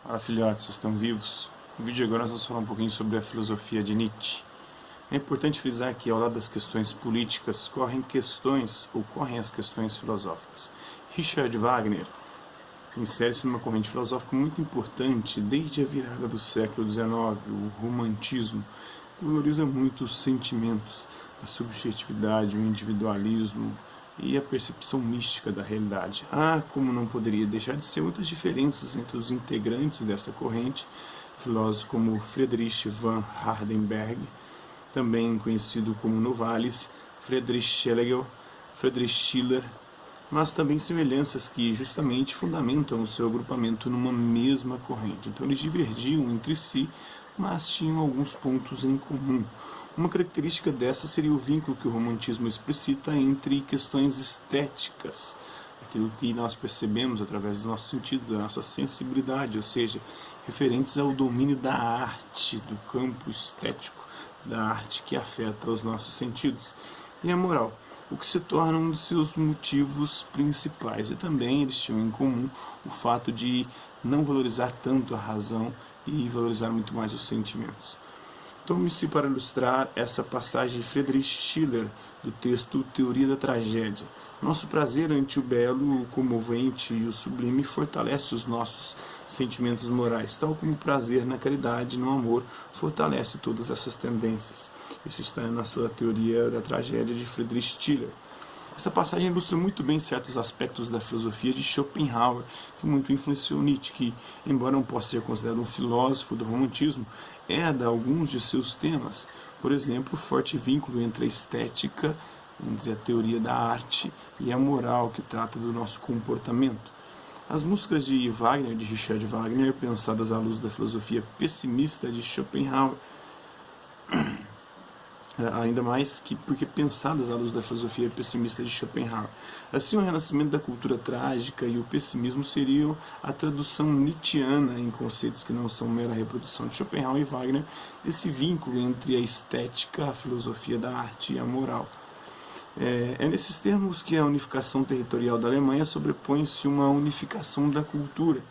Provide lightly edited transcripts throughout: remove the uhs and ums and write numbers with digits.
Fala filhotes, vocês estão vivos? No vídeo de agora nós vamos falar um pouquinho sobre a filosofia de Nietzsche. É importante frisar que ao lado das questões políticas correm as questões filosóficas. Richard Wagner insere-se numa corrente filosófica muito importante desde a virada do século XIX, o romantismo, que valoriza muito os sentimentos, a subjetividade, o individualismo e a percepção mística da realidade. Há, como não poderia deixar de ser, muitas diferenças entre os integrantes dessa corrente, filósofos como Friedrich von Hardenberg, também conhecido como Novalis, Friedrich Schiller, mas também semelhanças que justamente fundamentam o seu agrupamento numa mesma corrente. Então eles divergiam entre si, mas tinham alguns pontos em comum. Uma característica dessa seria o vínculo que o romantismo explicita entre questões estéticas, aquilo que nós percebemos através dos nossos sentidos, da nossa sensibilidade, ou seja, referentes ao domínio da arte, do campo estético, da arte que afeta os nossos sentidos, e a moral, o que se torna um dos seus motivos principais. E também eles tinham em comum o fato de não valorizar tanto a razão e valorizar muito mais os sentimentos. Tome-se para ilustrar essa passagem de Friedrich Schiller, do texto Teoria da Tragédia. Nosso prazer ante o belo, o comovente e o sublime fortalece os nossos sentimentos morais, tal como o prazer na caridade e no amor fortalece todas essas tendências. Isso está na sua Teoria da Tragédia de Friedrich Schiller. Essa passagem ilustra muito bem certos aspectos da filosofia de Schopenhauer, que muito influenciou Nietzsche, que, embora não possa ser considerado um filósofo do romantismo, herda alguns de seus temas. Por exemplo, o forte vínculo entre a estética, entre a teoria da arte e a moral, que trata do nosso comportamento. As músicas de Wagner, de Richard Wagner, pensadas à luz da filosofia pessimista de Schopenhauer, ainda mais que porque pensadas à luz da filosofia pessimista de Schopenhauer. Assim, o renascimento da cultura trágica e o pessimismo seriam a tradução nietzschiana em conceitos que não são mera reprodução de Schopenhauer e Wagner, desse vínculo entre a estética, a filosofia da arte e a moral. É nesses termos que a unificação territorial da Alemanha sobrepõe-se uma unificação da cultura.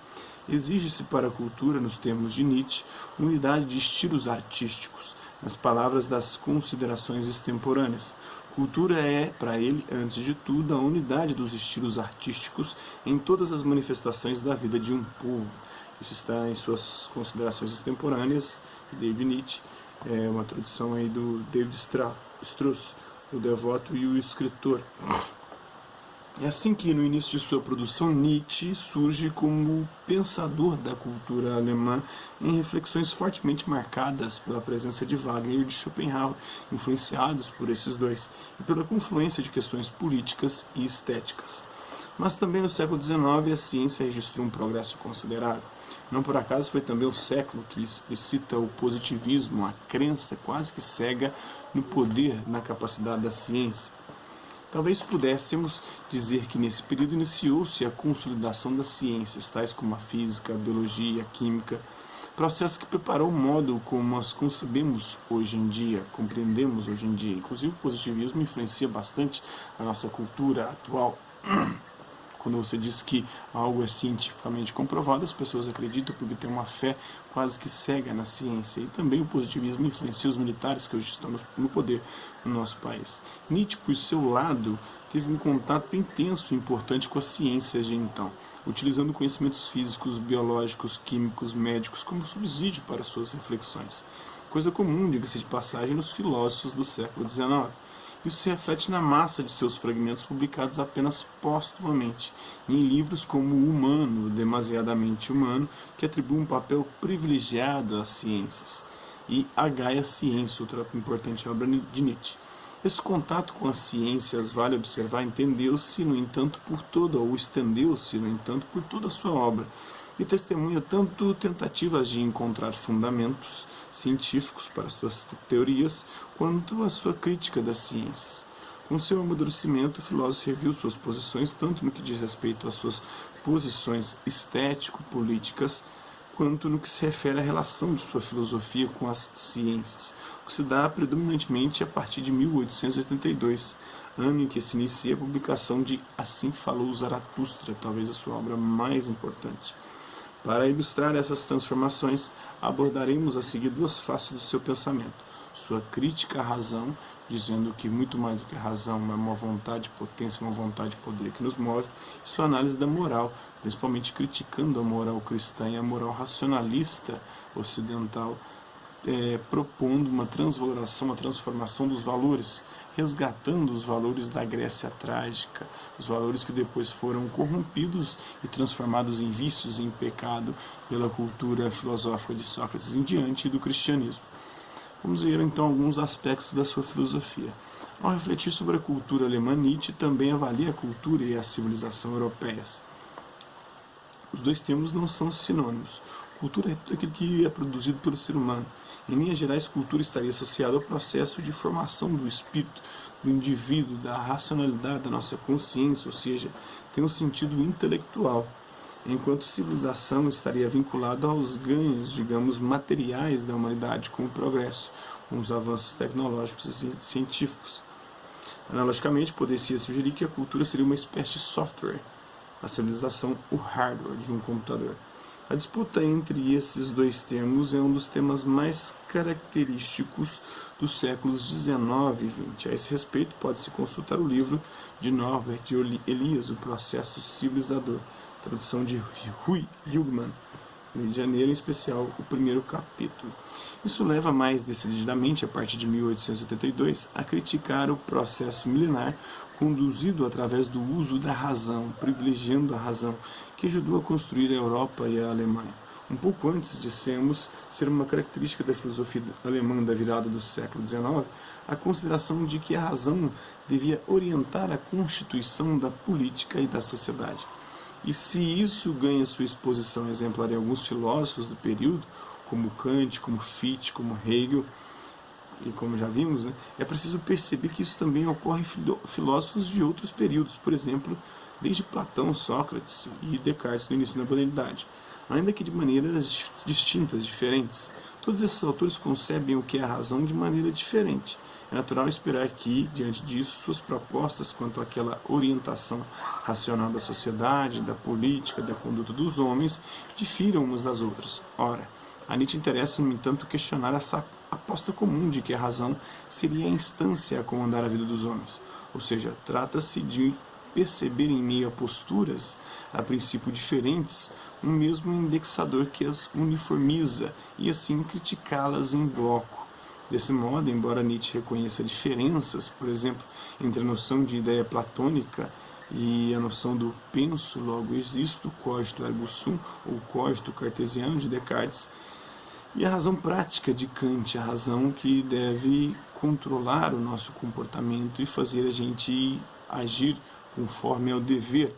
Exige-se para a cultura, nos termos de Nietzsche, unidade de estilos artísticos, nas palavras das considerações extemporâneas. Cultura é, para ele, antes de tudo, a unidade dos estilos artísticos em todas as manifestações da vida de um povo. Isso está em suas considerações extemporâneas, de David Nietzsche, uma tradução aí do David Strauss, o devoto e o escritor. É assim que, no início de sua produção, Nietzsche surge como pensador da cultura alemã, em reflexões fortemente marcadas pela presença de Wagner e de Schopenhauer, influenciados por esses dois, e pela confluência de questões políticas e estéticas. Mas também no século XIX a ciência registrou um progresso considerável. Não por acaso foi também o século que explicita o positivismo, a crença quase que cega no poder, na capacidade da ciência. Talvez pudéssemos dizer que nesse período iniciou-se a consolidação das ciências, tais como a física, a biologia, a química, processo que preparou o modo como nós concebemos hoje em dia, compreendemos hoje em dia. Inclusive o positivismo influencia bastante a nossa cultura atual. Quando você diz que algo é cientificamente comprovado, as pessoas acreditam porque têm uma fé quase que cega na ciência. E também o positivismo influencia os militares que hoje estão no poder no nosso país. Nietzsche, por seu lado, teve um contato intenso e importante com as ciências de então, utilizando conhecimentos físicos, biológicos, químicos, médicos como subsídio para suas reflexões. Coisa comum, diga-se de passagem, nos filósofos do século XIX. Isso se reflete na massa de seus fragmentos publicados apenas póstumamente, em livros como O Humano, Demasiadamente Humano, que atribui um papel privilegiado às ciências, e A Gaia Ciência, outra importante obra de Nietzsche. Esse contato com as ciências, vale observar, estendeu-se, no entanto, por toda a sua obra, e testemunha tanto tentativas de encontrar fundamentos científicos para suas teorias, quanto a sua crítica das ciências. Com seu amadurecimento, o filósofo reviu suas posições, tanto no que diz respeito às suas posições estético-políticas, quanto no que se refere à relação de sua filosofia com as ciências, o que se dá predominantemente a partir de 1882, ano em que se inicia a publicação de Assim Falou Zaratustra, talvez a sua obra mais importante. Para ilustrar essas transformações, abordaremos a seguir duas faces do seu pensamento: sua crítica à razão, dizendo que muito mais do que a razão é uma vontade de potência, uma vontade de poder que nos move, e sua análise da moral, principalmente criticando a moral cristã e a moral racionalista ocidental, propondo uma transvaloração, uma transformação dos valores, resgatando os valores da Grécia trágica, os valores que depois foram corrompidos e transformados em vícios e em pecado pela cultura filosófica de Sócrates em diante e do cristianismo. Vamos ver então alguns aspectos da sua filosofia. Ao refletir sobre a cultura alemã, Nietzsche também avalia a cultura e a civilização europeias. Os dois termos não são sinônimos. Cultura é tudo aquilo que é produzido pelo ser humano. Em linhas gerais, cultura estaria associada ao processo de formação do espírito, do indivíduo, da racionalidade da nossa consciência, ou seja, tem um sentido intelectual, enquanto civilização estaria vinculada aos ganhos, digamos, materiais da humanidade, com o progresso, com os avanços tecnológicos e científicos. Analogicamente, poderia sugerir que a cultura seria uma espécie de software, a civilização o hardware de um computador. A disputa entre esses dois termos é um dos temas mais característicos dos séculos XIX e XX. A esse respeito, pode-se consultar o livro de Norbert Elias, O Processo Civilizador, tradução de Rui Hugman, Rio de Janeiro, em especial o primeiro capítulo. Isso leva mais decididamente, a partir de 1882, a criticar o processo milenar conduzido através do uso da razão, privilegiando a razão, que ajudou a construir a Europa e a Alemanha. Um pouco antes, dissemos ser uma característica da filosofia alemã da virada do século XIX, a consideração de que a razão devia orientar a constituição da política e da sociedade. E se isso ganha sua exposição exemplar em alguns filósofos do período, como Kant, como Fichte, como Hegel, e como já vimos, é preciso perceber que isso também ocorre em filósofos de outros períodos, por exemplo, desde Platão, Sócrates e Descartes no início da modernidade, ainda que de maneiras distintas, diferentes. Todos esses autores concebem o que é a razão de maneira diferente. É natural esperar que, diante disso, suas propostas quanto àquela orientação racional da sociedade, da política, da conduta dos homens, difiram umas das outras. Ora, a Nietzsche interessa, no entanto, questionar essa aposta comum de que a razão seria a instância a comandar a vida dos homens. Ou seja, trata-se de perceber em meio a posturas, a princípio diferentes, um mesmo indexador que as uniformiza e assim criticá-las em bloco. Desse modo, embora Nietzsche reconheça diferenças, por exemplo, entre a noção de ideia platônica e a noção do penso, logo existo, cogito ergo sum, ou cogito cartesiano de Descartes, e a razão prática de Kant, a razão que deve controlar o nosso comportamento e fazer a gente agir conforme ao dever.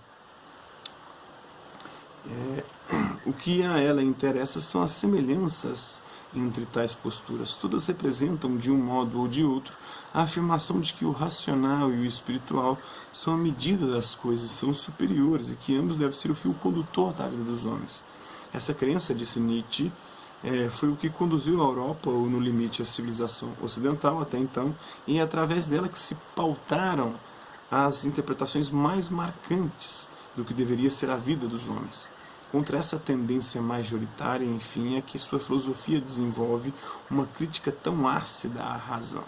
O que a ela interessa são as semelhanças entre tais posturas. Todas representam, de um modo ou de outro, a afirmação de que o racional e o espiritual são a medida das coisas, são superiores e que ambos devem ser o fio condutor da vida dos homens. Essa crença, disse Nietzsche, foi o que conduziu a Europa, ou no limite a civilização ocidental até então, e é através dela que se pautaram as interpretações mais marcantes do que deveria ser a vida dos homens. Contra essa tendência majoritária, enfim, é que sua filosofia desenvolve uma crítica tão ácida à razão.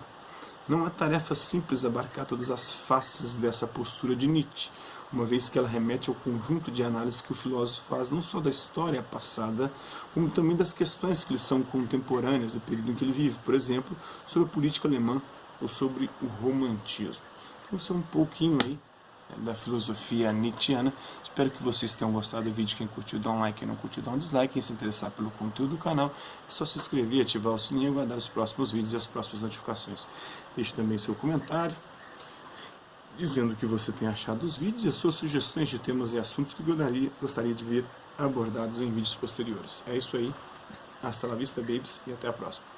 Não é tarefa simples abarcar todas as faces dessa postura de Nietzsche, uma vez que ela remete ao conjunto de análises que o filósofo faz não só da história passada, como também das questões que lhe são contemporâneas do período em que ele vive, por exemplo, sobre a política alemã ou sobre o romantismo. Então, isso é um pouquinho aí da filosofia nietzschiana. Espero que vocês tenham gostado do vídeo. Quem curtiu, dá um like. Quem não curtiu, dá um dislike. Quem se interessar pelo conteúdo do canal, é só se inscrever, ativar o sininho e aguardar os próximos vídeos e as próximas notificações. Deixe também seu comentário, dizendo o que você tem achado dos vídeos e as suas sugestões de temas e assuntos que gostaria de ver abordados em vídeos posteriores. É isso aí. Hasta la vista, babies, e até a próxima.